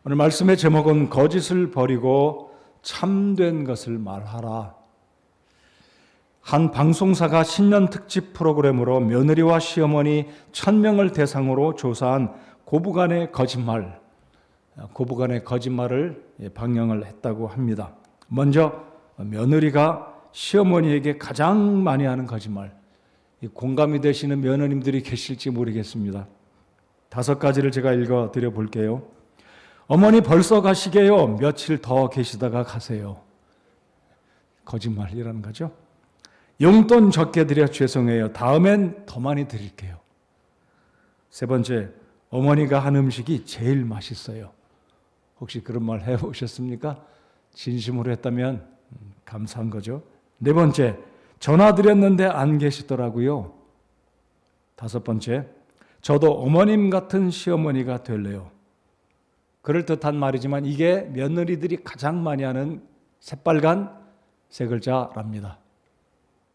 오늘 말씀의 제목은 거짓을 버리고 참된 것을 말하라. 한 방송사가 신년 특집 프로그램으로 며느리와 시어머니 1000명을 대상으로 조사한 고부간의 거짓말을 방영을 했다고 합니다. 먼저 며느리가 시어머니에게 가장 많이 하는 거짓말, 공감이 되시는 며느님들이 계실지 모르겠습니다. 5가지를 제가 읽어드려 볼게요. 어머니 벌써 가시게요. 며칠 더 계시다가 가세요. 거짓말이라는 거죠. 용돈 적게 드려 죄송해요. 다음엔 더 많이 드릴게요. 3번째, 어머니가 한 음식이 제일 맛있어요. 혹시 그런 말 해보셨습니까? 진심으로 했다면 감사한 거죠. 4번째, 전화 드렸는데 안 계시더라고요. 5번째, 저도 어머님 같은 시어머니가 될래요. 그럴듯한 말이지만 이게 며느리들이 가장 많이 하는 새빨간 3글자랍니다.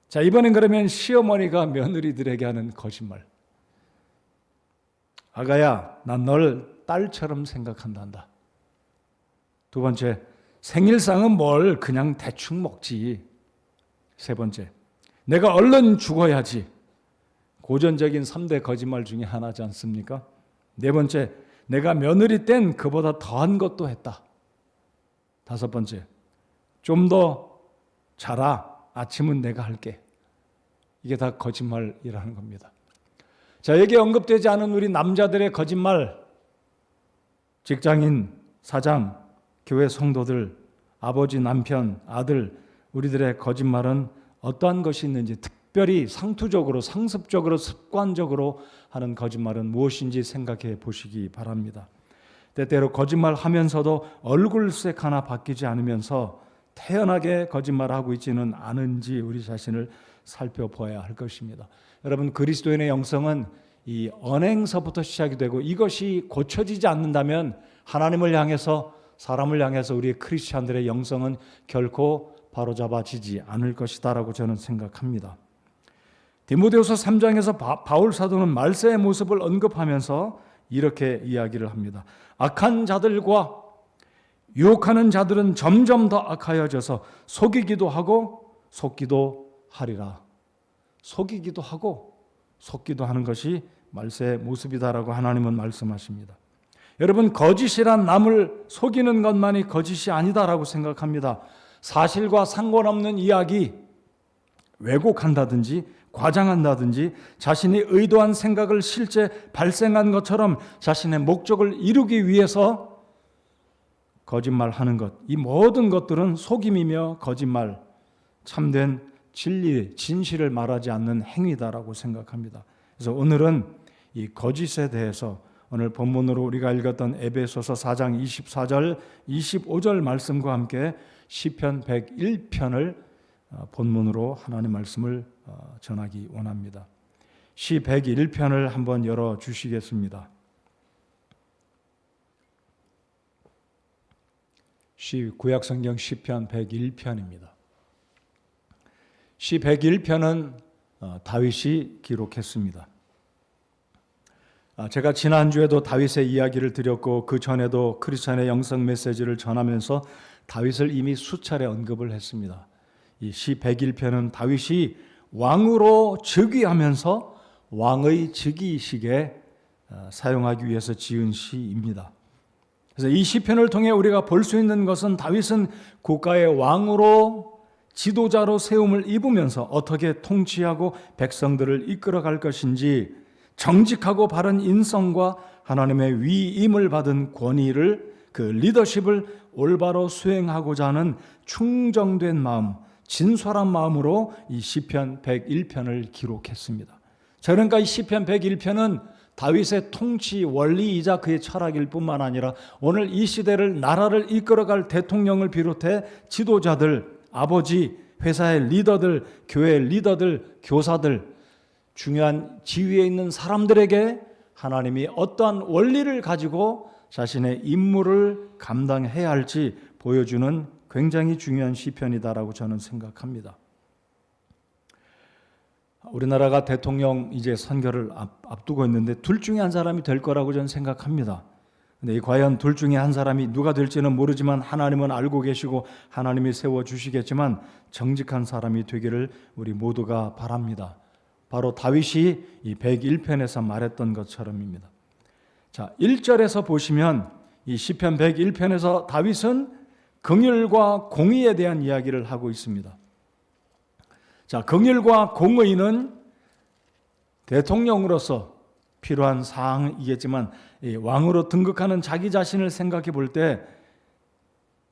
자, 이번엔 그러면 시어머니가 며느리들에게 하는 거짓말. 아가야, 난 널 딸처럼 생각한단다. 2번째, 생일상은 뭘 그냥 대충 먹지. 3번째, 내가 얼른 죽어야지. 고전적인 3대 거짓말 중에 하나지 않습니까? 4번째, 내가 며느리 땐 그보다 더한 것도 했다. 5번째, 좀 더 자라. 아침은 내가 할게. 이게 다 거짓말이라는 겁니다. 자, 여기에 언급되지 않은 우리 남자들의 거짓말, 직장인, 사장, 교회 성도들, 아버지, 남편, 아들, 우리들의 거짓말은 어떠한 것이 있는지, 특별히 상투적으로, 상습적으로, 습관적으로 하는 거짓말은 무엇인지 생각해 보시기 바랍니다. 때때로 거짓말하면서도 얼굴색 하나 바뀌지 않으면서 태연하게 거짓말하고 있지는 않은지 우리 자신을 살펴봐야 할 것입니다. 여러분, 그리스도인의 영성은 이 언행서부터 시작이 되고 이것이 고쳐지지 않는다면 하나님을 향해서, 사람을 향해서 우리의 크리스찬들의 영성은 결코 바로잡아지지 않을 것이다라고 저는 생각합니다. 디모데후서 3장에서 바울 사도는 말세의 모습을 언급하면서 이렇게 이야기를 합니다. 악한 자들과 유혹하는 자들은 점점 더 악하여져서 속이기도 하고 속기도 하리라. 속이기도 하고 속기도 하는 것이 말세의 모습이다라고 하나님은 말씀하십니다. 여러분, 거짓이란 남을 속이는 것만이 거짓이 아니다라고 생각합니다. 사실과 상관없는 이야기, 왜곡한다든지 과장한다든지 자신이 의도한 생각을 실제 발생한 것처럼 자신의 목적을 이루기 위해서 거짓말하는 것, 이 모든 것들은 속임이며 거짓말, 참된 진리, 진실을 말하지 않는 행위다라고 생각합니다. 그래서 오늘은 이 거짓에 대해서 오늘 본문으로 우리가 읽었던 에베소서 4장 24절, 25절 말씀과 함께 시편 101편을 본문으로 하나님의 말씀을 전하기 원합니다. 시 101편을 한번 열어주시겠습니다. 구약성경 시편 101편입니다. 시 101편은 다윗이 기록했습니다. 제가 지난주에도 다윗의 이야기를 드렸고 그 전에도 크리스찬의 영성 메시지를 전하면서 다윗을 이미 수차례 언급을 했습니다. 이 시 101편은 다윗이 왕으로 즉위하면서 왕의 즉위식에 사용하기 위해서 지은 시입니다. 그래서 이 시편을 통해 우리가 볼 수 있는 것은 다윗은 국가의 왕으로 지도자로 세움을 입으면서 어떻게 통치하고 백성들을 이끌어갈 것인지 정직하고 바른 인성과 하나님의 위임을 받은 권위를, 그 리더십을 올바로 수행하고자 하는 충정된 마음, 진솔한 마음으로 이 시편 101편을 기록했습니다. 자, 그러니까 이 시편 101편은 다윗의 통치 원리이자 그의 철학일 뿐만 아니라 오늘 이 시대를, 나라를 이끌어갈 대통령을 비롯해 지도자들, 아버지, 회사의 리더들, 교회의 리더들, 교사들, 중요한 지위에 있는 사람들에게 하나님이 어떠한 원리를 가지고 자신의 임무를 감당해야 할지 보여주는 굉장히 중요한 시편이다라고 저는 생각합니다. 우리나라가 대통령 이제 선거를 앞두고 있는데 둘 중에 한 사람이 될 거라고 저는 생각합니다. 근데 과연 둘 중에 한 사람이 누가 될지는 모르지만 하나님은 알고 계시고 하나님이 세워주시겠지만 정직한 사람이 되기를 우리 모두가 바랍니다. 바로 다윗이 이 101편에서 말했던 것처럼입니다. 자, 1절에서 보시면 이 시편 101편에서 다윗은 긍휼과 공의에 대한 이야기를 하고 있습니다. 자, 긍휼과 공의는 대통령으로서 필요한 사항이겠지만 왕으로 등극하는 자기 자신을 생각해 볼 때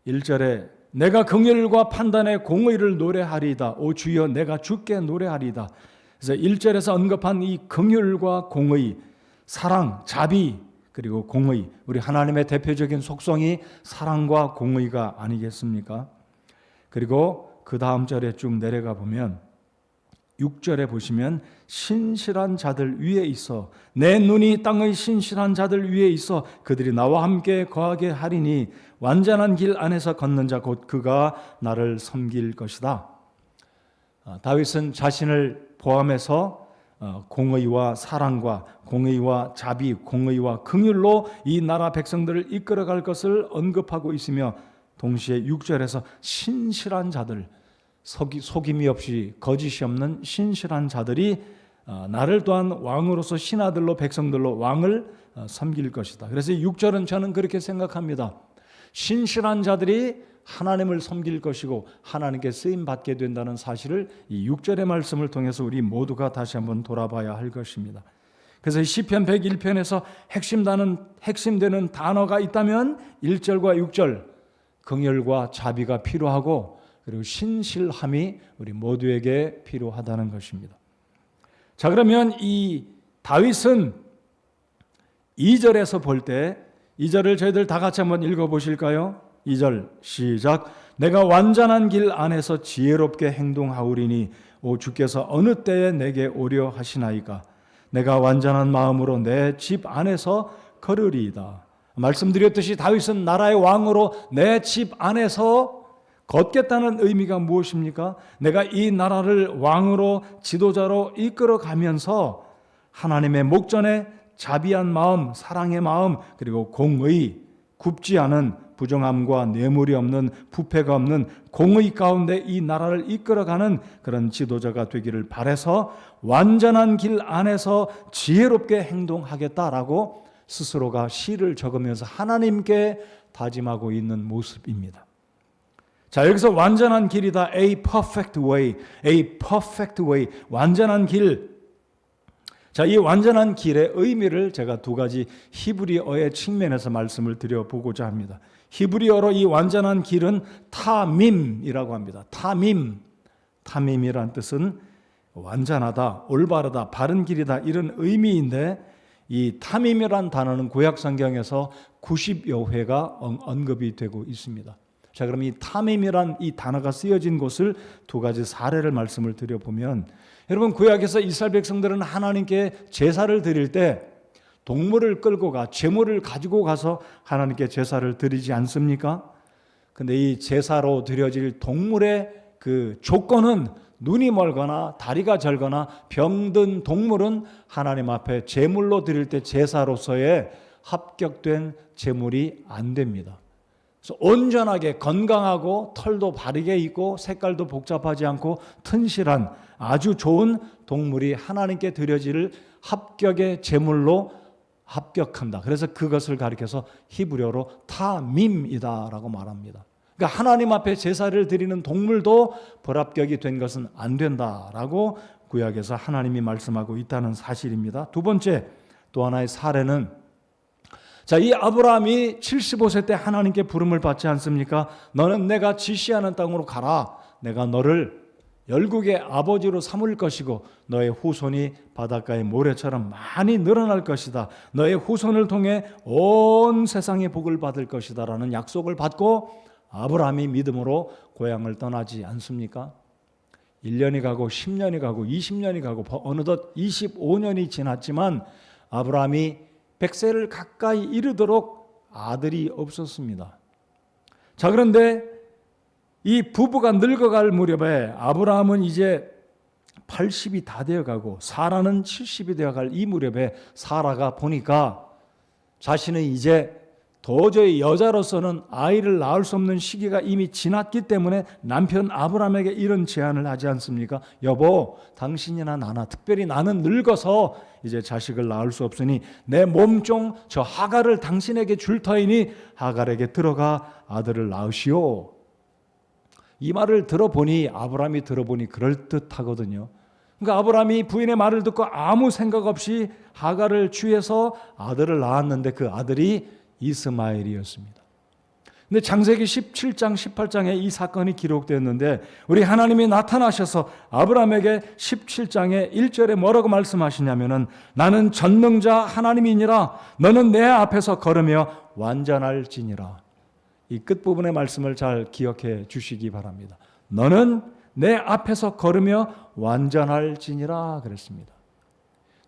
1절에 내가 긍휼과 판단의 공의를 노래하리이다. 오 주여 내가 주께 노래하리이다. 그래서 1절에서 언급한 이 긍휼과 공의, 사랑, 자비 그리고 공의, 우리 하나님의 대표적인 속성이 사랑과 공의가 아니겠습니까? 그리고 그 다음 절에 쭉 내려가 보면 6절에 보시면 신실한 자들 위에 있어 내 눈이 땅의 신실한 자들 위에 있어 그들이 나와 함께 거하게 하리니 완전한 길 안에서 걷는 자 곧 그가 나를 섬길 것이다. 다윗은 자신을 포함해서 공의와 사랑과 공의와 자비, 공의와 긍휼로 이 나라 백성들을 이끌어갈 것을 언급하고 있으며 동시에 6절에서 신실한 자들, 속임이 없이 거짓이 없는 신실한 자들이 나를 또한 왕으로서 신하들로 백성들로 왕을 섬길 것이다. 그래서 6절은 저는 그렇게 생각합니다. 신실한 자들이 하나님을 섬길 것이고 하나님께 쓰임받게 된다는 사실을 이 6절의 말씀을 통해서 우리 모두가 다시 한번 돌아봐야 할 것입니다. 그래서 시편 101편에서 핵심되는 단어가 있다면 1절과 6절 긍휼과 자비가 필요하고 그리고 신실함이 우리 모두에게 필요하다는 것입니다. 자, 그러면 이 다윗은 2절에서 볼 때 2절을 저희들 다 같이 한번 읽어보실까요? 2절 시작. 내가 완전한 길 안에서 지혜롭게 행동하오리니 오 주께서 어느 때에 내게 오려 하시나이까. 내가 완전한 마음으로 내 집 안에서 걸으리이다. 말씀드렸듯이 다윗은 나라의 왕으로 내 집 안에서 걷겠다는 의미가 무엇입니까? 내가 이 나라를 왕으로 지도자로 이끌어가면서 하나님의 목전에 자비한 마음, 사랑의 마음, 그리고 공의, 굽지 않은 부정함과 뇌물이 없는 부패가 없는 공의 가운데 이 나라를 이끌어가는 그런 지도자가 되기를 바라서 완전한 길 안에서 지혜롭게 행동하겠다라고 스스로가 시를 적으면서 하나님께 다짐하고 있는 모습입니다. 자, 여기서 완전한 길이다. A perfect way. A perfect way. 완전한 길. 자, 이 완전한 길의 의미를 제가 두 가지 히브리어의 측면에서 말씀을 드려보고자 합니다. 히브리어로 이 완전한 길은 타밈이라고 합니다. 타밈이란 뜻은 완전하다, 올바르다, 바른 길이다 이런 의미인데 이 타밈이란 단어는 구약 성경에서 90여 회가 언급이 되고 있습니다. 자, 그럼 이 타밈이란 이 단어가 쓰여진 곳을 두 가지 사례를 말씀을 드려보면 여러분 구약에서 이스라엘 백성들은 하나님께 제사를 드릴 때 동물을 끌고 가 제물을 가지고 가서 하나님께 제사를 드리지 않습니까? 근데 이 제사로 드려질 동물의 그 조건은 눈이 멀거나 다리가 절거나 병든 동물은 하나님 앞에 제물로 드릴 때 제사로서의 합격된 제물이 안 됩니다. 그래서 온전하게 건강하고 털도 바르게 있고 색깔도 복잡하지 않고 튼실한 아주 좋은 동물이 하나님께 드려질 합격의 제물로 합격한다. 그래서 그것을 가리켜서 히브리어로 타밈이다라고 말합니다. 그러니까 하나님 앞에 제사를 드리는 동물도 불합격이 된 것은 안 된다라고 구약에서 하나님이 말씀하고 있다는 사실입니다. 두 번째 또 하나의 사례는 자, 이 아브라함이 75세 때 하나님께 부름을 받지 않습니까? 너는 내가 지시하는 땅으로 가라. 내가 너를 열국의 아버지로 삼을 것이고 너의 후손이 바닷가의 모래처럼 많이 늘어날 것이다. 너의 후손을 통해 온 세상의 복을 받을 것이다 라는 약속을 받고 아브라함이 믿음으로 고향을 떠나지 않습니까? 1년이 가고 10년이 가고 20년이 가고 어느덧 25년이 지났지만 아브라함이 100세를 가까이 이르도록 아들이 없었습니다. 자, 그런데 이 부부가 늙어갈 무렵에 아브라함은 이제 80이 다 되어가고 사라는 70이 되어갈 이 무렵에 사라가 보니까 자신은 이제 도저히 여자로서는 아이를 낳을 수 없는 시기가 이미 지났기 때문에 남편 아브라함에게 이런 제안을 하지 않습니까? 여보, 당신이나 나나, 특별히 나는 늙어서 이제 자식을 낳을 수 없으니 내 몸종 저 하갈을 당신에게 줄 터이니 하갈에게 들어가 아들을 낳으시오. 이 말을 들어보니, 아브라함이 들어보니 그럴듯하거든요. 그러니까 아브라함이 부인의 말을 듣고 아무 생각 없이 하갈을 취해서 아들을 낳았는데 그 아들이 이스마엘이었습니다. 근데 창세기 17장 18장에 이 사건이 기록되었는데 우리 하나님이 나타나셔서 아브라함에게 17장의 1절에 뭐라고 말씀하시냐면은 나는 전능자 하나님이니라 너는 내 앞에서 걸으며 완전할지니라. 이 끝부분의 말씀을 잘 기억해 주시기 바랍니다. 너는 내 앞에서 걸으며 완전할지니라 그랬습니다.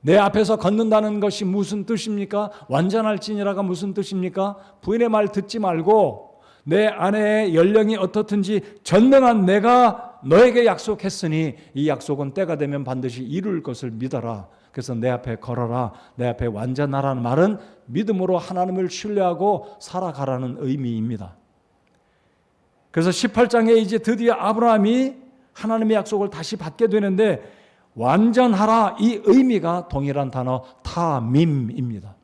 내 앞에서 걷는다는 것이 무슨 뜻입니까? 완전할지니라가 무슨 뜻입니까? 부인의 말 듣지 말고 내 아내의 연령이 어떻든지 전능한 내가 너에게 약속했으니 이 약속은 때가 되면 반드시 이룰 것을 믿어라. 그래서 내 앞에 걸어라. 내 앞에 완전하라는 말은 믿음으로 하나님을 신뢰하고 살아가라는 의미입니다. 그래서 18장에 이제 드디어 아브라함이 하나님의 약속을 다시 받게 되는데 완전하라 이 의미가 동일한 단어 타밈입니다.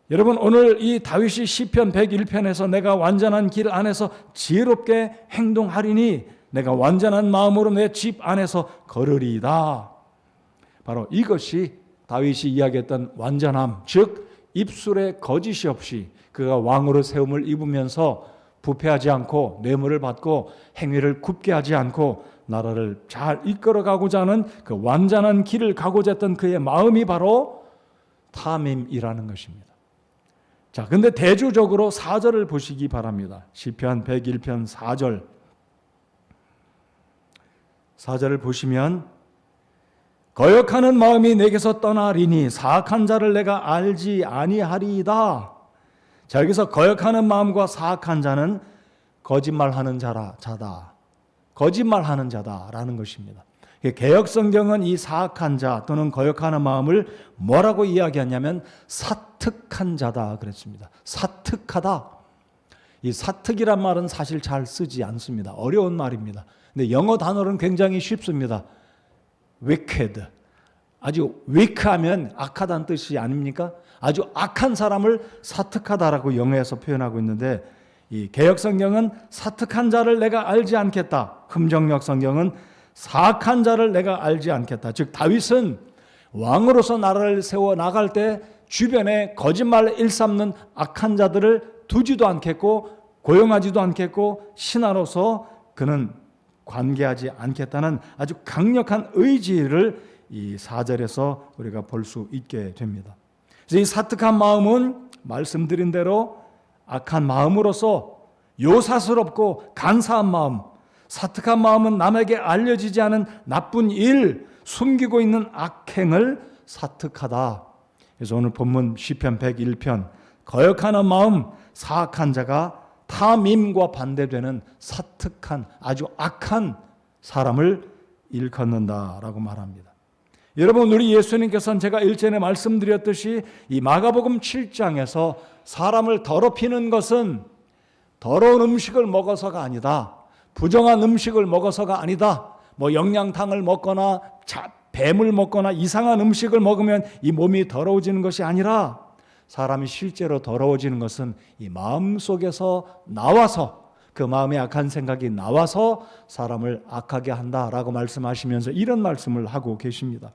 여러분 오늘 이 다윗이 시편 101편에서 내가 완전한 길 안에서 지혜롭게 행동하리니 내가 완전한 마음으로 내 집 안에서 걸으리이다. 바로 이것이 다윗이 이야기했던 완전함, 즉 입술에 거짓이 없이 그가 왕으로 세움을 입으면서 부패하지 않고 뇌물을 받고 행위를 굽게 하지 않고 나라를 잘 이끌어가고자 하는 그 완전한 길을 가고자 했던 그의 마음이 바로 타밈이라는 것입니다. 자, 근데 대조적으로 4절을 보시기 바랍니다. 시편 101편 4절. 4절을 보시면 거역하는 마음이 내게서 떠나리니 사악한 자를 내가 알지 아니하리이다. 자, 여기서 거역하는 마음과 사악한 자는 거짓말하는 자다. 거짓말하는 자다라는 것입니다. 개역성경은 이 사악한 자 또는 거역하는 마음을 뭐라고 이야기하냐면 사특한 자다 그랬습니다. 사특하다. 이 사특이란 말은 사실 잘 쓰지 않습니다. 어려운 말입니다. 근데 영어 단어는 굉장히 쉽습니다. wicked. 아주 weak하면 악하다는 뜻이 아닙니까? 아주 악한 사람을 사특하다라고 영어에서 표현하고 있는데 이 개역성경은 사특한 자를 내가 알지 않겠다. 흠정역 성경은 사악한 자를 내가 알지 않겠다. 즉 다윗은 왕으로서 나라를 세워 나갈 때 주변에 거짓말을 일삼는 악한 자들을 두지도 않겠고 고용하지도 않겠고 신하로서 그는 관계하지 않겠다는 아주 강력한 의지를 이 4절에서 우리가 볼 수 있게 됩니다. 그래서 이 사특한 마음은 말씀드린 대로 악한 마음으로서 요사스럽고 간사한 마음, 사특한 마음은 남에게 알려지지 않은 나쁜 일, 숨기고 있는 악행을 사특하다. 그래서 오늘 본문 시편 101편 거역하는 마음, 사악한 자가 타밈과 반대되는 사특한 아주 악한 사람을 일컫는다라고 말합니다. 여러분 우리 예수님께서는 제가 일전에 말씀드렸듯이 이 마가복음 7장에서 사람을 더럽히는 것은 더러운 음식을 먹어서가 아니다. 부정한 음식을 먹어서가 아니다. 뭐 영양탕을 먹거나 뱀을 먹거나 이상한 음식을 먹으면 이 몸이 더러워지는 것이 아니라 사람이 실제로 더러워지는 것은 이 마음속에서 나와서 그 마음에 악한 생각이 나와서 사람을 악하게 한다라고 말씀하시면서 이런 말씀을 하고 계십니다.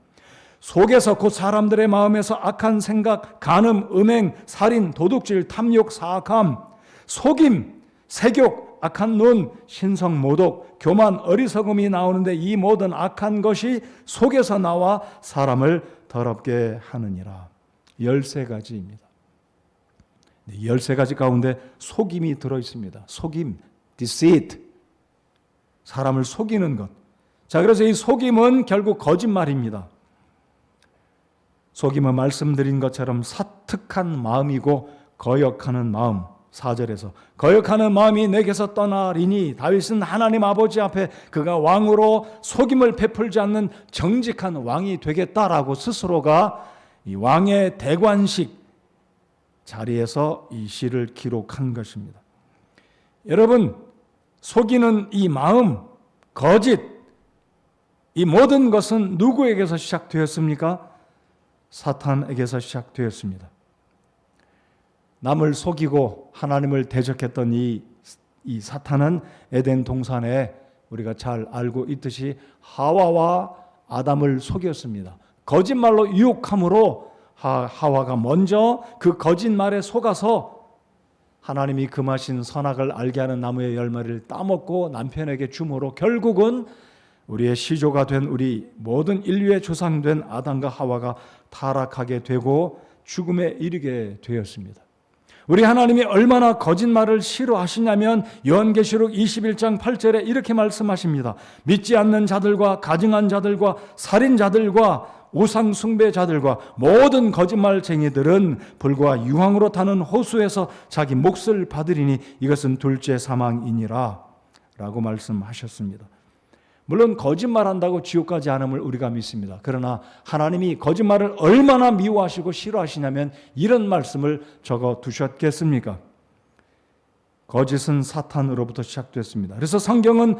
속에서 곧 사람들의 마음에서 악한 생각, 간음, 음행, 살인, 도둑질, 탐욕, 사악함, 속임, 색욕, 악한 눈, 신성, 모독, 교만, 어리석음이 나오는데 이 모든 악한 것이 속에서 나와 사람을 더럽게 하느니라. 13가지입니다. 13가지 가운데 속임이 들어있습니다. 속임, deceit, 사람을 속이는 것. 자, 그래서 이 속임은 결국 거짓말입니다. 속임은 말씀드린 것처럼 사특한 마음이고 거역하는 마음. 4절에서 거역하는 마음이 내게서 떠나리니 다윗은 하나님 아버지 앞에 그가 왕으로 속임을 베풀지 않는 정직한 왕이 되겠다라고 스스로가 이 왕의 대관식 자리에서 이 시를 기록한 것입니다. 여러분, 속이는 이 마음, 거짓, 이 모든 것은 누구에게서 시작되었습니까? 사탄에게서 시작되었습니다. 남을 속이고 하나님을 대적했던 이 사탄은 에덴 동산에 우리가 잘 알고 있듯이 하와와 아담을 속였습니다. 거짓말로 유혹함으로 하와가 먼저 그 거짓말에 속아서 하나님이 금하신 선악을 알게 하는 나무의 열매를 따먹고 남편에게 줌으로 결국은 우리의 시조가 된 우리 모든 인류의 조상된 아담과 하와가 타락하게 되고 죽음에 이르게 되었습니다. 우리 하나님이 얼마나 거짓말을 싫어하시냐면 요한계시록 21장 8절에 이렇게 말씀하십니다. 믿지 않는 자들과 가증한 자들과 살인자들과 우상 숭배자들과 모든 거짓말쟁이들은 불과 유황으로 타는 호수에서 자기 몫을 받으리니 이것은 둘째 사망이니라 라고 말씀하셨습니다. 물론 거짓말한다고 지옥 가지 않음을 우리가 믿습니다. 그러나 하나님이 거짓말을 얼마나 미워하시고 싫어하시냐면 이런 말씀을 적어 두셨겠습니까? 거짓은 사탄으로부터 시작됐습니다. 그래서 성경은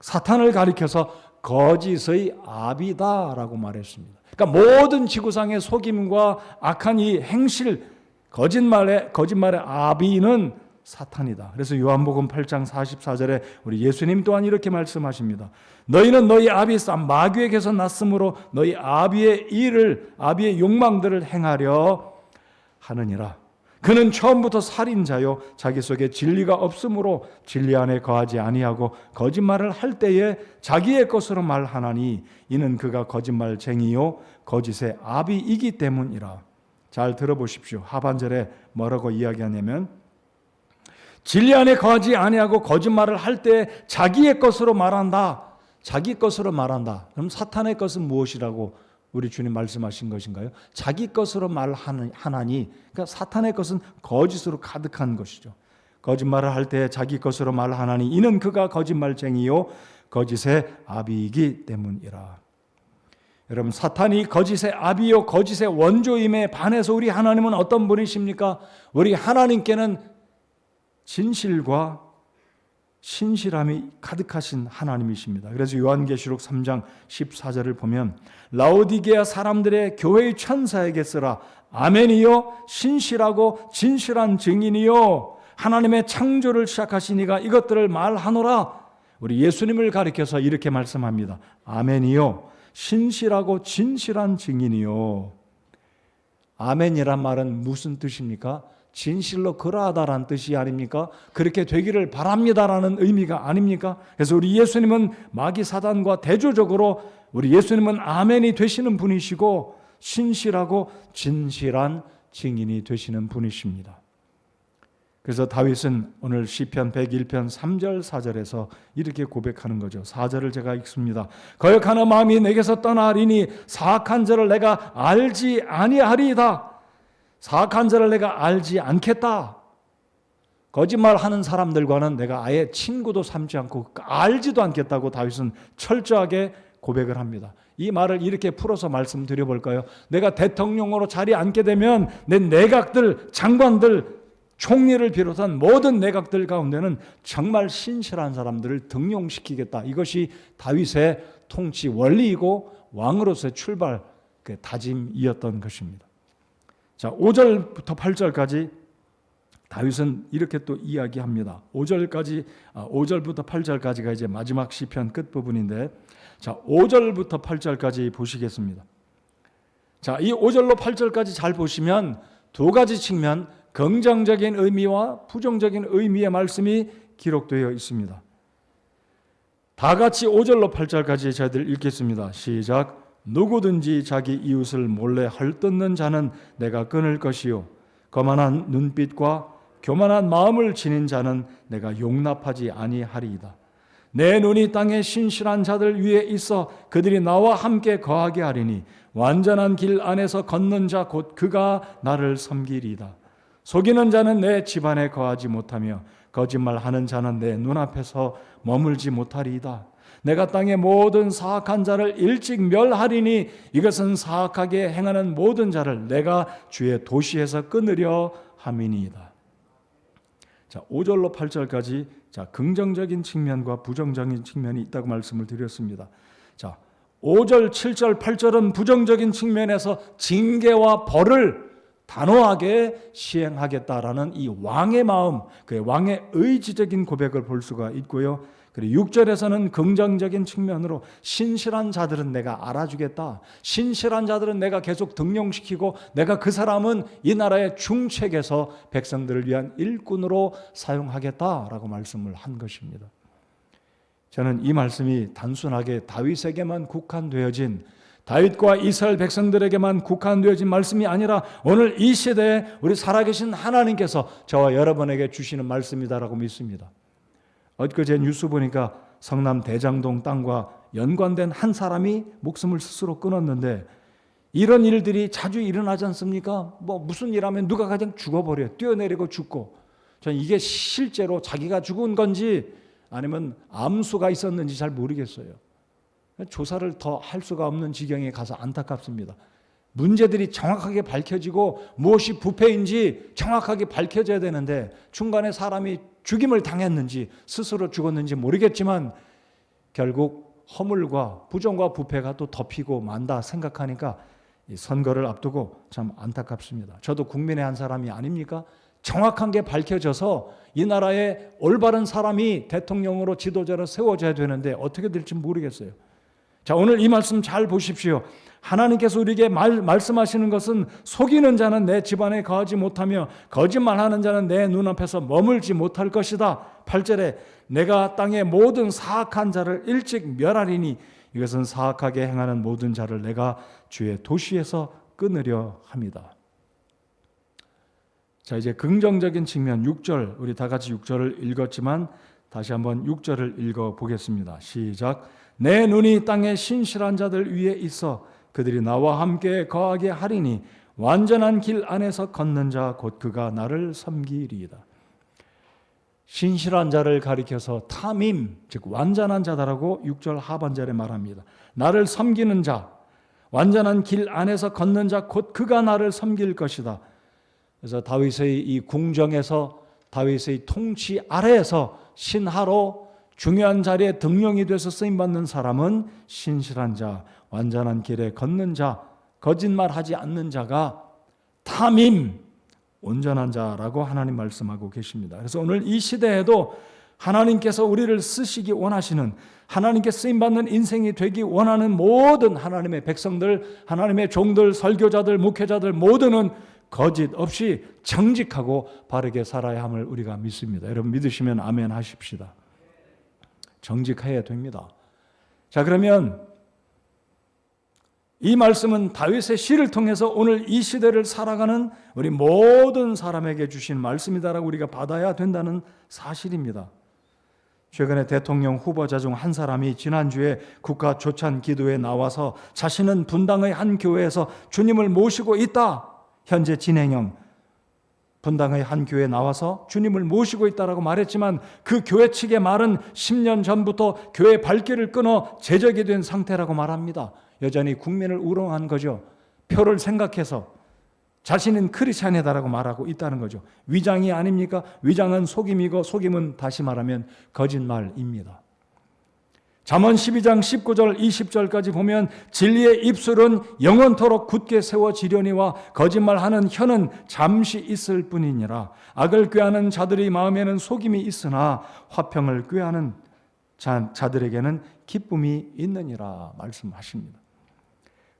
사탄을 가리켜서 거짓의 아비다라고 말했습니다. 그러니까 모든 지구상의 속임과 악한 이 행실, 거짓말의 아비는 사탄이다. 그래서 요한복음 8장 44절에 우리 예수님 또한 이렇게 말씀하십니다. 너희는 너희 아비 쌈 마귀에게서 났으므로 너희 아비의 일을, 아비의 욕망들을 행하려 하느니라. 그는 처음부터 살인자요 자기 속에 진리가 없으므로 진리 안에 거하지 아니하고 거짓말을 할 때에 자기의 것으로 말하나니 이는 그가 거짓말쟁이요 거짓의 아비이기 때문이라. 잘 들어보십시오. 하반절에 뭐라고 이야기하냐면 진리 안에 거하지 아니하고 거짓말을 할 때 자기의 것으로 말한다. 자기 것으로 말한다. 그럼 사탄의 것은 무엇이라고 우리 주님 말씀하신 것인가요? 자기 것으로 말하나니, 그러니까 사탄의 것은 거짓으로 가득한 것이죠. 거짓말을 할 때 자기 것으로 말하나니 이는 그가 거짓말쟁이요 거짓의 아비이기 때문이라. 여러분, 사탄이 거짓의 아비요 거짓의 원조임에 반해서 우리 하나님은 어떤 분이십니까? 우리 하나님께는 진실과 신실함이 가득하신 하나님이십니다. 그래서 요한계시록 3장 14절을 보면 라오디게아 사람들의 교회의 천사에게 쓰라. 아멘이요 신실하고 진실한 증인이요 하나님의 창조를 시작하신 이가 이것들을 말하노라. 우리 예수님을 가리켜서 이렇게 말씀합니다. 아멘이요 신실하고 진실한 증인이요. 아멘이란 말은 무슨 뜻입니까? 진실로 그러하다라는 뜻이 아닙니까? 그렇게 되기를 바랍니다라는 의미가 아닙니까? 그래서 우리 예수님은 마귀 사단과 대조적으로 우리 예수님은 아멘이 되시는 분이시고 신실하고 진실한 증인이 되시는 분이십니다. 그래서 다윗은 오늘 시편 101편 3절 4절에서 이렇게 고백하는 거죠. 4절을 제가 읽습니다. 거역하는 마음이 내게서 떠나리니 사악한 자를 내가 알지 아니하리이다. 사악한 자를 내가 알지 않겠다. 거짓말하는 사람들과는 내가 아예 친구도 삼지 않고 알지도 않겠다고 다윗은 철저하게 고백을 합니다. 이 말을 이렇게 풀어서 말씀드려 볼까요? 내가 대통령으로 자리에 앉게 되면 내 내각들, 장관들, 총리를 비롯한 모든 내각들 가운데는 정말 신실한 사람들을 등용시키겠다. 이것이 다윗의 통치 원리이고 왕으로서의 출발 다짐이었던 것입니다. 자, 5절부터 8절까지 다윗은 이렇게 또 이야기합니다. 5절부터 8절까지가 이제 마지막 시편 끝부분인데, 자, 5절부터 8절까지 보시겠습니다. 자, 이 5절로 8절까지 잘 보시면 두 가지 측면, 긍정적인 의미와 부정적인 의미의 말씀이 기록되어 있습니다. 다 같이 5절로 8절까지 저희들 읽겠습니다. 시작. 누구든지 자기 이웃을 몰래 헐뜯는 자는 내가 끊을 것이요 거만한 눈빛과 교만한 마음을 지닌 자는 내가 용납하지 아니하리이다. 내 눈이 땅에 신실한 자들 위에 있어 그들이 나와 함께 거하게 하리니 완전한 길 안에서 걷는 자 곧 그가 나를 섬기리이다. 속이는 자는 내 집안에 거하지 못하며 거짓말하는 자는 내 눈앞에서 머물지 못하리이다. 내가 땅의 모든 사악한 자를 일찍 멸하리니 이것은 사악하게 행하는 모든 자를 내가 주의 도시에서 끊으려 함이니이다. 자, 5절로 8절까지 긍정적인 측면과 부정적인 측면이 있다고 말씀을 드렸습니다. 자, 5절, 7절, 8절은 부정적인 측면에서 징계와 벌을 단호하게 시행하겠다라는 이 왕의 마음, 그의 왕의 의지적인 고백을 볼 수가 있고요. 그리고 6절에서는 긍정적인 측면으로 신실한 자들은 내가 알아주겠다. 신실한 자들은 내가 계속 등용시키고 내가 그 사람은 이 나라의 중책에서 백성들을 위한 일꾼으로 사용하겠다라고 말씀을 한 것입니다. 저는 이 말씀이 단순하게 다윗에게만 국한되어진, 다윗과 이스라엘 백성들에게만 국한되어진 말씀이 아니라 오늘 이 시대에 우리 살아계신 하나님께서 저와 여러분에게 주시는 말씀이다라고 믿습니다. 엊그제 뉴스 보니까 성남 대장동 땅과 연관된 한 사람이 목숨을 스스로 끊었는데, 이런 일들이 자주 일어나지 않습니까? 무슨 일하면 누가 가장 죽어버려요. 뛰어내리고 죽고. 저는 이게 실제로 자기가 죽은 건지 아니면 암수가 있었는지 잘 모르겠어요. 조사를 더 할 수가 없는 지경에 가서 안타깝습니다. 문제들이 정확하게 밝혀지고 무엇이 부패인지 정확하게 밝혀져야 되는데 중간에 사람이 죽임을 당했는지 스스로 죽었는지 모르겠지만 결국 허물과 부정과 부패가 또 덮이고 만다 생각하니까 이 선거를 앞두고 참 안타깝습니다. 저도 국민의 한 사람이 아닙니까? 정확한 게 밝혀져서 이 나라의 올바른 사람이 대통령으로 지도자로 세워져야 되는데 어떻게 될지 모르겠어요. 자, 오늘 이 말씀 잘 보십시오. 하나님께서 우리에게 말씀하시는 것은 속이는 자는 내 집안에 거하지 못하며 거짓말하는 자는 내 눈앞에서 머물지 못할 것이다. 8절에 내가 땅의 모든 사악한 자를 일찍 멸하리니 이것은 사악하게 행하는 모든 자를 내가 주의 도시에서 끊으려 함이다. 자, 이제 긍정적인 측면 6절, 우리 다 같이 6절을 읽었지만 다시 한번 6절을 읽어보겠습니다. 시작. 내 눈이 땅의 신실한 자들 위에 있어 그들이 나와 함께 거하게 하리니 완전한 길 안에서 걷는 자 곧 그가 나를 섬기리이다. 신실한 자를 가리켜서 타밈, 즉 완전한 자다라고 6절 하반절에 말합니다. 나를 섬기는 자, 완전한 길 안에서 걷는 자 곧 그가 나를 섬길 것이다. 그래서 다윗의 이 궁정에서 다윗의 통치 아래에서 신하로 중요한 자리에 등용이 돼서 쓰임받는 사람은 신실한 자, 완전한 길에 걷는 자, 거짓말하지 않는 자가 타밈, 온전한 자라고 하나님 말씀하고 계십니다. 그래서 오늘 이 시대에도 하나님께서 우리를 쓰시기 원하시는, 하나님께 쓰임받는 인생이 되기 원하는 모든 하나님의 백성들, 하나님의 종들, 설교자들, 목회자들 모두는 거짓 없이 정직하고 바르게 살아야 함을 우리가 믿습니다. 여러분 믿으시면 아멘 하십시다. 정직해야 됩니다. 자, 그러면 이 말씀은 다윗의 시를 통해서 오늘 이 시대를 살아가는 우리 모든 사람에게 주신 말씀이다라고 우리가 받아야 된다는 사실입니다. 최근에 대통령 후보자 중 한 사람이 지난주에 국가 조찬 기도에 나와서 자신은 분당의 한 교회에서 주님을 모시고 있다. 현재 진행형 분당의 한 교회에 나와서 주님을 모시고 있다라고 말했지만 그 교회 측의 말은 10년 전부터 교회 발길을 끊어 제적이 된 상태라고 말합니다. 여전히 국민을 우롱한 거죠. 표를 생각해서 자신은 크리스찬이다라고 말하고 있다는 거죠. 위장이 아닙니까? 위장은 속임이고 속임은 다시 말하면 거짓말입니다. 잠언 12장 19절 20절까지 보면 진리의 입술은 영원토록 굳게 세워지려니와 거짓말하는 혀는 잠시 있을 뿐이니라. 악을 꾀하는 자들의 마음에는 속임이 있으나 화평을 꾀하는 자들에게는 기쁨이 있느니라 말씀하십니다.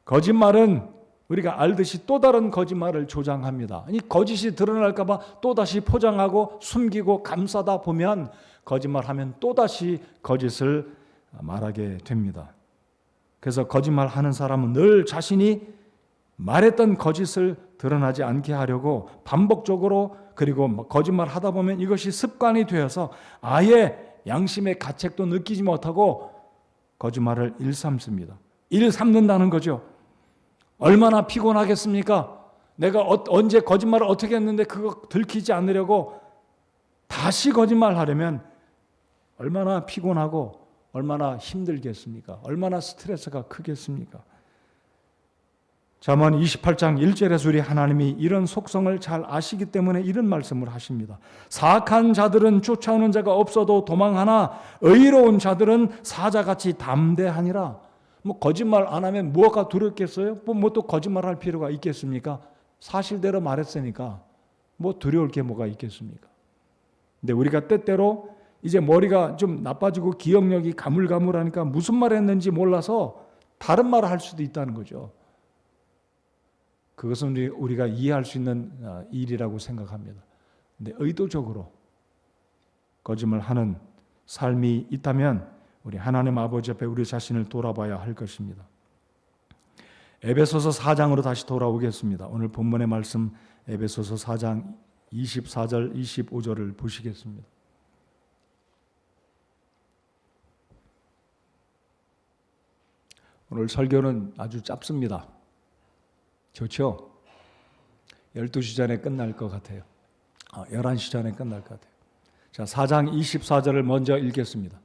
거짓말은 우리가 알듯이 또 다른 거짓말을 조장합니다. 이 거짓이 드러날까 봐 또다시 포장하고 숨기고 감싸다 보면 거짓말하면 또다시 거짓을 말하게 됩니다. 그래서 거짓말하는 사람은 늘 자신이 말했던 거짓을 드러나지 않게 하려고 반복적으로, 그리고 거짓말하다 보면 이것이 습관이 되어서 아예 양심의 가책도 느끼지 못하고 거짓말을 일삼습니다. 일삼는다는 거죠. 얼마나 피곤하겠습니까? 내가 언제 거짓말을 어떻게 했는데 그거 들키지 않으려고 다시 거짓말하려면 얼마나 피곤하고 얼마나 힘들겠습니까? 얼마나 스트레스가 크겠습니까? 잠언 28장 1절에서 우리 하나님이 이런 속성을 잘 아시기 때문에 이런 말씀을 하십니다. 사악한 자들은 쫓아오는 자가 없어도 도망하나 의로운 자들은 사자같이 담대하니라. 뭐 거짓말 안 하면 뭐가 두렵겠어요? 뭐 또 거짓말할 필요가 있겠습니까? 사실대로 말했으니까 뭐 두려울 게 뭐가 있겠습니까? 근데 우리가 때때로 이제 머리가 좀 나빠지고 기억력이 가물가물하니까 무슨 말 했는지 몰라서 다른 말을 할 수도 있다는 거죠. 그것은 우리가 이해할 수 있는 일이라고 생각합니다. 근데 의도적으로 거짓말하는 삶이 있다면 우리 하나님 아버지 앞에 우리 자신을 돌아봐야 할 것입니다. 에베소서 4장으로 다시 돌아오겠습니다. 오늘 본문의 말씀 에베소서 4장 24절 25절을 보시겠습니다. 오늘 설교는 아주 짧습니다. 좋죠? 12시 전에 끝날 것 같아요. 11시 전에 끝날 것 같아요. 자, 4장 24절을 먼저 읽겠습니다.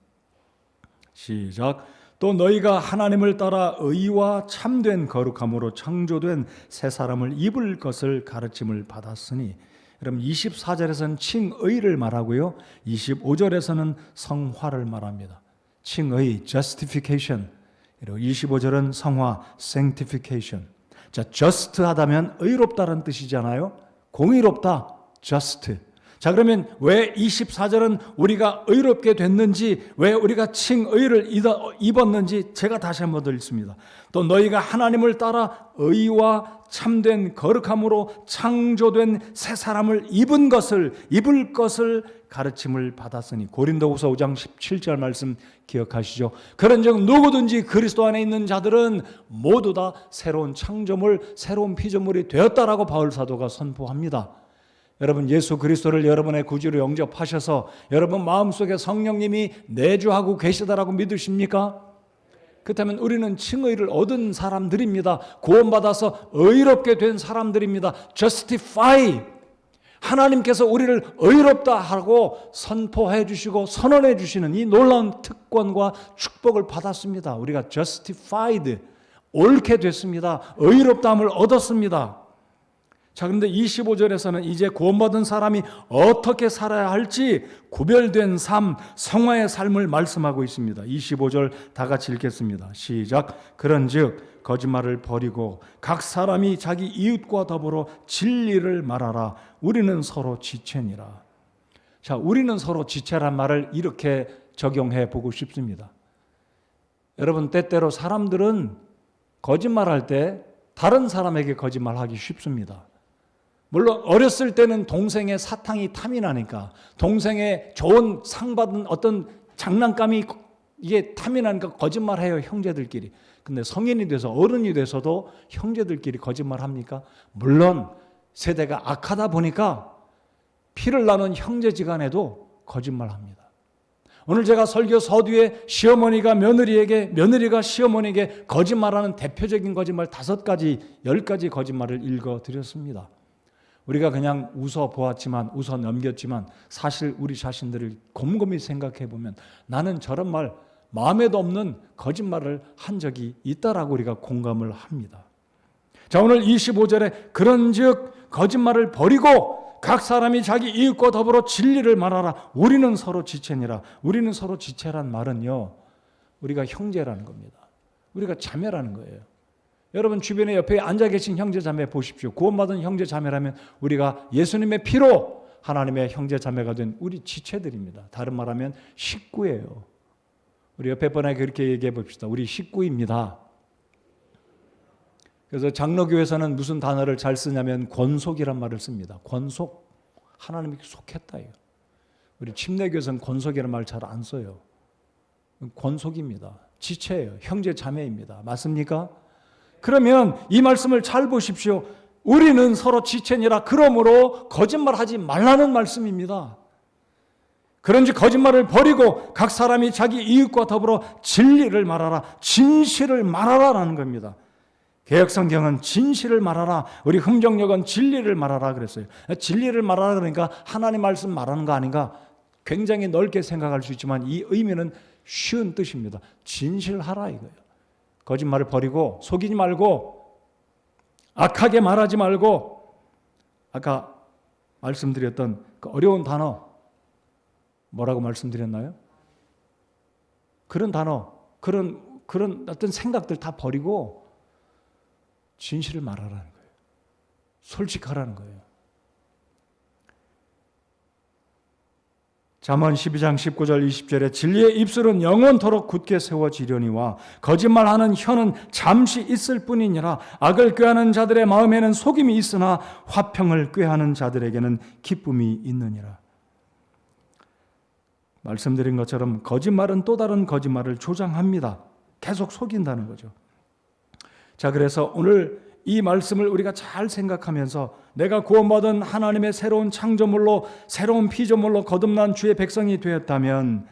시작. 또 너희가 하나님을 따라 의와 참된 거룩함으로 창조된 새 사람을 입을 것을 가르침을 받았으니. 그럼 24절에서는 칭의를 말하고요. 25절에서는 성화를 말합니다. 칭의, justification. 그리고 25절은 성화, sanctification. 자, just 하다면 의롭다는 뜻이잖아요. 공의롭다, just. 자, 그러면 왜 24절은 우리가 의롭게 됐는지, 왜 우리가 칭의를 입었는지 제가 다시 한번 더 읽습니다. 또 너희가 하나님을 따라 의와 참된 거룩함으로 창조된 새 사람을 입을 것을 가르침을 받았으니. 고린도후서 5장 17절 말씀 기억하시죠? 그런즉 누구든지 그리스도 안에 있는 자들은 모두 다 새로운 창조물, 새로운 피조물이 되었다라고 바울 사도가 선포합니다. 여러분, 예수 그리스도를 여러분의 구주로 영접하셔서 여러분 마음속에 성령님이 내주하고 계시다라고 믿으십니까? 그렇다면 우리는 칭의를 얻은 사람들입니다. 구원받아서 의롭게 된 사람들입니다. justify. 하나님께서 우리를 의롭다 하고 선포해 주시고 선언해 주시는 이 놀라운 특권과 축복을 받았습니다. 우리가 justified, 옳게 됐습니다. 의롭다함을 얻었습니다. 자, 그런데 25절에서는 이제 구원받은 사람이 어떻게 살아야 할지 구별된 삶, 성화의 삶을 말씀하고 있습니다. 25절 다 같이 읽겠습니다. 시작. 그런즉 거짓말을 버리고 각 사람이 자기 이웃과 더불어 진리를 말하라. 우리는 서로 지체니라. 자, 우리는 서로 지체란 말을 이렇게 적용해 보고 싶습니다. 여러분, 때때로 사람들은 거짓말할 때 다른 사람에게 거짓말하기 쉽습니다. 물론 어렸을 때는 동생의 사탕이 탐이 나니까, 동생의 좋은 상 받은 어떤 장난감이 이게 탐이 나니까 거짓말해요, 형제들끼리. 근데 성인이 돼서 어른이 돼서도 형제들끼리 거짓말합니까? 물론 세대가 악하다 보니까 피를 나눈 형제지간에도 거짓말합니다. 오늘 제가 설교 서두에 시어머니가 며느리에게, 며느리가 시어머니에게 거짓말하는 대표적인 거짓말 5가지, 10가지 거짓말을 읽어드렸습니다. 우리가 그냥 웃어 보았지만, 웃어 넘겼지만 사실 우리 자신들을 곰곰이 생각해 보면 나는 저런 말, 마음에도 없는 거짓말을 한 적이 있다라고 우리가 공감을 합니다. 자, 오늘 25절에 그런즉 거짓말을 버리고 각 사람이 자기 이웃과 더불어 진리를 말하라. 우리는 서로 지체니라. 우리는 서로 지체란 말은요, 우리가 형제라는 겁니다. 우리가 자매라는 거예요. 여러분 주변에 옆에 앉아 계신 형제 자매 보십시오. 구원받은 형제 자매라면 우리가 예수님의 피로 하나님의 형제 자매가 된 우리 지체들입니다. 다른 말하면 식구예요. 우리 옆에 분에게 그렇게 얘기해 봅시다. 우리 식구입니다. 그래서 장로교에서는 무슨 단어를 잘 쓰냐면 권속이란 말을 씁니다. 권속. 하나님이 속했다예요. 우리 침례교에서는 권속이라는 말 잘 안 써요. 권속입니다. 지체예요. 형제 자매입니다. 맞습니까? 그러면 이 말씀을 잘 보십시오. 우리는 서로 지체니라. 그러므로 거짓말하지 말라는 말씀입니다. 그런지 거짓말을 버리고 각 사람이 자기 이웃과 더불어 진리를 말하라. 진실을 말하라라는 겁니다. 개역성경은 진실을 말하라. 우리 흠정역은 진리를 말하라 그랬어요. 진리를 말하라 그러니까 하나님 말씀 말하는 거 아닌가? 굉장히 넓게 생각할 수 있지만 이 의미는 쉬운 뜻입니다. 진실하라 이거예요. 거짓말을 버리고 속이지 말고 악하게 말하지 말고 아까 말씀드렸던 그 어려운 단어 뭐라고 말씀드렸나요? 그런 단어, 그런 어떤 생각들 다 버리고 진실을 말하라는 거예요. 솔직하라는 거예요. 잠언 12장 19절 20절에 진리의 입술은 영원토록 굳게 세워지려니와 거짓말하는 혀는 잠시 있을 뿐이니라. 악을 꾀하는 자들의 마음에는 속임이 있으나 화평을 꾀하는 자들에게는 기쁨이 있느니라. 말씀드린 것처럼 거짓말은 또 다른 거짓말을 조장합니다. 계속 속인다는 거죠. 자, 그래서 오늘 이 말씀을 우리가 잘 생각하면서 내가 구원받은 하나님의 새로운 창조물로 새로운 피조물로 거듭난 주의 백성이 되었다면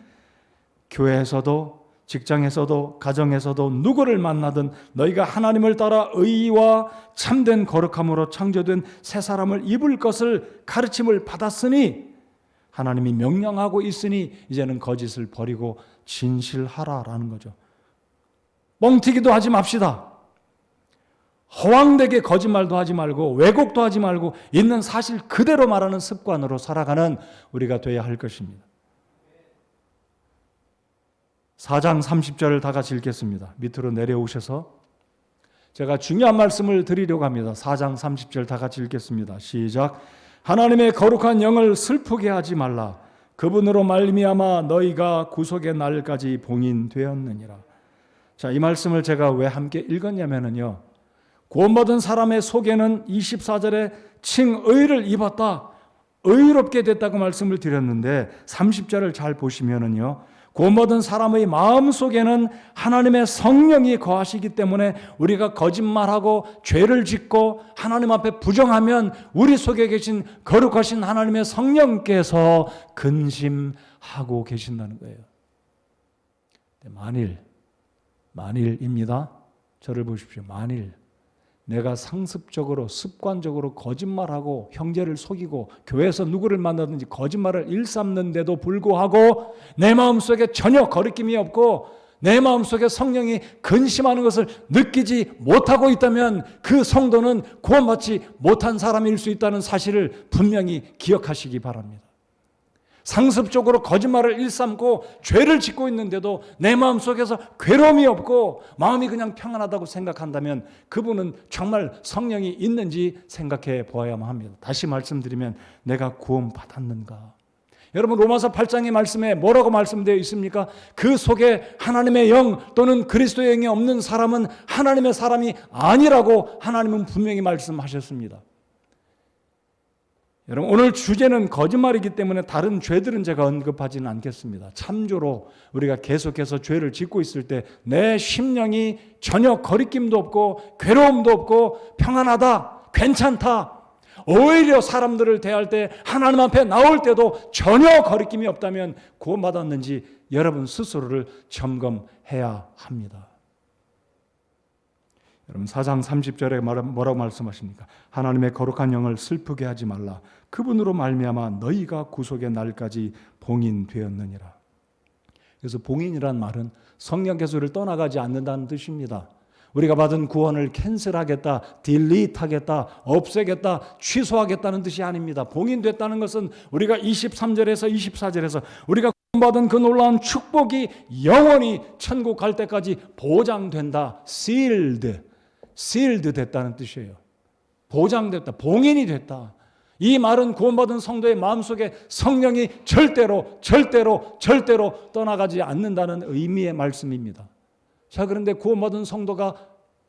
교회에서도 직장에서도 가정에서도 누구를 만나든 너희가 하나님을 따라 의와 참된 거룩함으로 창조된 새 사람을 입을 것을 가르침을 받았으니 하나님이 명령하고 있으니 이제는 거짓을 버리고 진실하라라는 거죠. 뻥튀기도 하지 맙시다. 허황되게 거짓말도 하지 말고 왜곡도 하지 말고 있는 사실 그대로 말하는 습관으로 살아가는 우리가 되어야 할 것입니다. 4장 30절을 다 같이 읽겠습니다. 밑으로 내려오셔서 제가 중요한 말씀을 드리려고 합니다. 4장 30절 다 같이 읽겠습니다. 시작. 하나님의 거룩한 영을 슬프게 하지 말라. 그분으로 말미암아 너희가 구속의 날까지 봉인되었느니라. 자, 이 말씀을 제가 왜 함께 읽었냐면요. 구원받은 사람의 속에는 24절에 칭의를 입었다. 의롭게 됐다고 말씀을 드렸는데 30절을 잘 보시면은요. 구원받은 사람의 마음속에는 하나님의 성령이 거하시기 때문에 우리가 거짓말하고 죄를 짓고 하나님 앞에 부정하면 우리 속에 계신 거룩하신 하나님의 성령께서 근심하고 계신다는 거예요. 만일입니다. 저를 보십시오. 만일 내가 상습적으로 습관적으로 거짓말하고 형제를 속이고 교회에서 누구를 만나든지 거짓말을 일삼는데도 불구하고 내 마음속에 전혀 거리낌이 없고 내 마음속에 성령이 근심하는 것을 느끼지 못하고 있다면 그 성도는 구원받지 못한 사람일 수 있다는 사실을 분명히 기억하시기 바랍니다. 상습적으로 거짓말을 일삼고 죄를 짓고 있는데도 내 마음속에서 괴로움이 없고 마음이 그냥 평안하다고 생각한다면 그분은 정말 성령이 있는지 생각해 보아야만 합니다. 다시 말씀드리면 내가 구원받았는가? 여러분 로마서 8장의 말씀에 뭐라고 말씀되어 있습니까? 그 속에 하나님의 영 또는 그리스도의 영이 없는 사람은 하나님의 사람이 아니라고 하나님은 분명히 말씀하셨습니다. 여러분 오늘 주제는 거짓말이기 때문에 다른 죄들은 제가 언급하지는 않겠습니다. 참조로 우리가 계속해서 죄를 짓고 있을 때 내 심령이 전혀 거리낌도 없고 괴로움도 없고 평안하다, 괜찮다. 오히려 사람들을 대할 때 하나님 앞에 나올 때도 전혀 거리낌이 없다면 구원받았는지 여러분 스스로를 점검해야 합니다. 여러분 4장 30절에 뭐라고 말씀하십니까? 하나님의 거룩한 영을 슬프게 하지 말라. 그분으로 말미암아 너희가 구속의 날까지 봉인되었느니라. 그래서 봉인이란 말은 성령 계수를 떠나가지 않는다는 뜻입니다. 우리가 받은 구원을 캔슬하겠다, 딜리트하겠다, 없애겠다, 취소하겠다는 뜻이 아닙니다. 봉인됐다는 것은 우리가 23절에서 24절에서 우리가 구원받은 그 놀라운 축복이 영원히 천국 갈 때까지 보장된다. sealed 됐다는 뜻이에요. 보장됐다. 봉인이 됐다. 이 말은 구원받은 성도의 마음속에 성령이 절대로 떠나가지 않는다는 의미의 말씀입니다. 자, 그런데 구원받은 성도가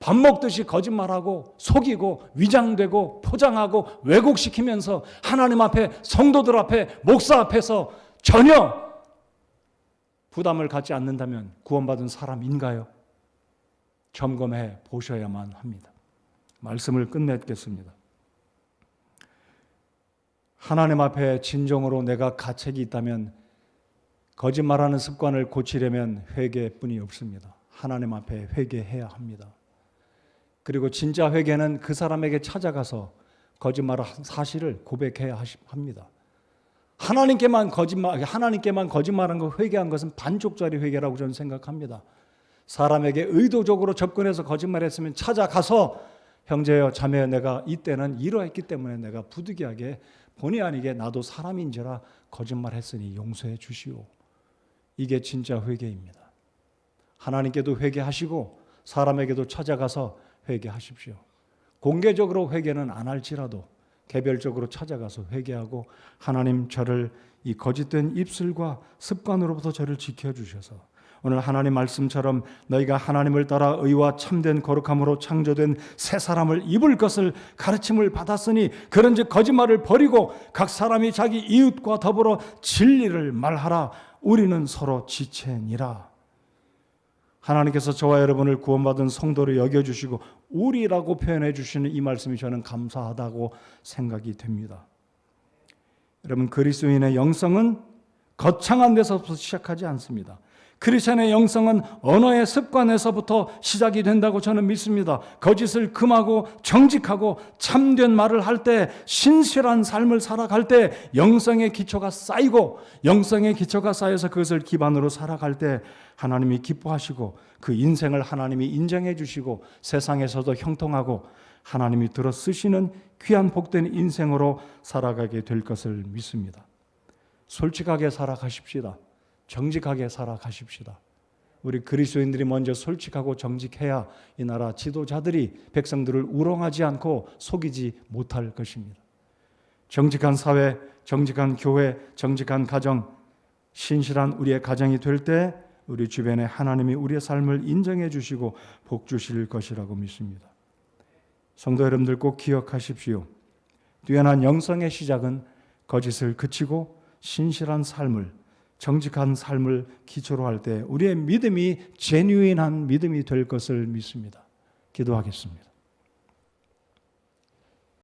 밥 먹듯이 거짓말하고 속이고 위장되고 포장하고 왜곡시키면서 하나님 앞에 성도들 앞에 목사 앞에서 전혀 부담을 갖지 않는다면 구원받은 사람인가요? 점검해 보셔야만 합니다. 말씀을 끝내겠습니다. 하나님 앞에 진정으로 내가 가책이 있다면 거짓말하는 습관을 고치려면 회개뿐이 없습니다. 하나님 앞에 회개해야 합니다. 그리고 진짜 회개는 그 사람에게 찾아가서 거짓말한 사실을 고백해야 합니다. 하나님께만 거짓말한 거 회개한 것은 반쪽짜리 회개라고 저는 생각합니다. 사람에게 의도적으로 접근해서 거짓말했으면 찾아가서 형제여 자매여 내가 이때는 이러했기 때문에 내가 부득이하게 본의 아니게 나도 사람인지라 거짓말했으니 용서해 주시오. 이게 진짜 회개입니다. 하나님께도 회개하시고 사람에게도 찾아가서 회개하십시오. 공개적으로 회개는 안 할지라도 개별적으로 찾아가서 회개하고 하나님 저를 이 거짓된 입술과 습관으로부터 저를 지켜주셔서 오늘 하나님 말씀처럼 너희가 하나님을 따라 의와 참된 거룩함으로 창조된 새 사람을 입을 것을 가르침을 받았으니 그런즉 거짓말을 버리고 각 사람이 자기 이웃과 더불어 진리를 말하라. 우리는 서로 지체니라. 하나님께서 저와 여러분을 구원받은 성도로 여겨주시고 우리라고 표현해 주시는 이 말씀이 저는 감사하다고 생각이 됩니다. 여러분, 그리스도인의 영성은 거창한 데서부터 시작하지 않습니다. 크리스천의 영성은 언어의 습관에서부터 시작이 된다고 저는 믿습니다. 거짓을 금하고 정직하고 참된 말을 할 때, 신실한 삶을 살아갈 때 영성의 기초가 쌓이고, 영성의 기초가 쌓여서 그것을 기반으로 살아갈 때 하나님이 기뻐하시고 그 인생을 하나님이 인정해 주시고 세상에서도 형통하고 하나님이 들어 쓰시는 귀한 복된 인생으로 살아가게 될 것을 믿습니다. 솔직하게 살아가십시다. 정직하게 살아가십시다. 우리 그리스도인들이 먼저 솔직하고 정직해야 이 나라 지도자들이 백성들을 우롱하지 않고 속이지 못할 것입니다. 정직한 사회, 정직한 교회, 정직한 가정, 신실한 우리의 가정이 될 때 우리 주변에 하나님이 우리의 삶을 인정해 주시고 복 주실 것이라고 믿습니다. 성도 여러분들 꼭 기억하십시오. 뛰어난 영성의 시작은 거짓을 그치고 신실한 삶을, 정직한 삶을 기초로 할 때 우리의 믿음이 제뉴인한 믿음이 될 것을 믿습니다. 기도하겠습니다.